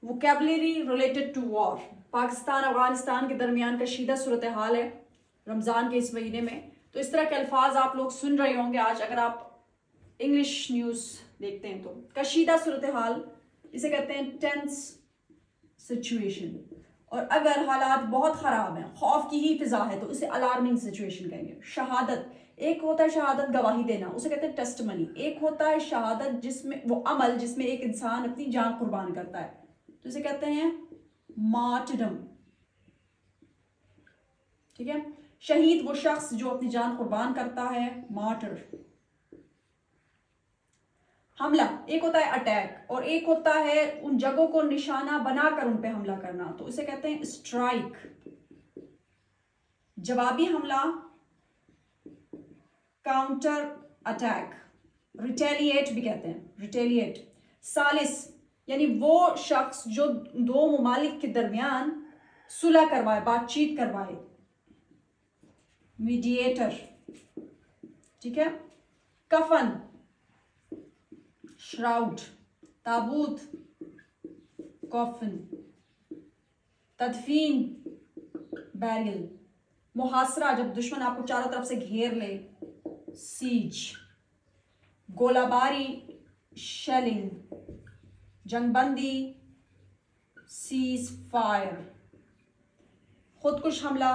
Vocabulary related to war. Pakistan Afghanistan के दरमियान कशीदा सूरत हाल है रमज़ान के इस महीने में, तो इस तरह के अल्फाज आप लोग सुन रहे होंगे आज अगर आप इंग्लिश न्यूज़ देखते हैं तो। कशीदा सूरत हाल इसे कहते हैं टेंस सिचुएशन, और अगर हालात बहुत ख़राब हैं, खौफ की ही फिजा है, तो इसे अलार्मिंग सिचुएशन कहेंगे। शहादत, एक होता है शहादत गवाही देना, उसे कहते हैं टेस्टमनी। एक होता है शहादत जिसमें वो अमल जिसमें एक इंसान अपनी जान कुर्बान करता है, तो इसे कहते हैं मार्टरडम। ठीक है, शहीद वो शख्स जो अपनी जान कुर्बान करता है, मार्टर। हमला, एक होता है अटैक और एक होता है उन जगहों को निशाना बनाकर उन पे हमला करना, तो इसे कहते हैं स्ट्राइक। जवाबी हमला, काउंटर अटैक, रिटेलिएट भी कहते हैं, रिटेलिएट। सालिस यानी वो शख्स जो दो ममालिक के दरमियान सुलह करवाए, बातचीत करवाए, मीडिएटर। ठीक है, कफन, श्राउड, ताबूत, कॉफिन, तदफीन, बैरियल। मुहासरा, जब दुश्मन आपको चारों तरफ से घेर ले, सीज। गोलाबारी, शेलिंग। जंगबंदी, सीज फायर। खुदकुश हमला,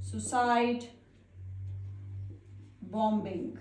सुसाइड, बॉम्बिंग।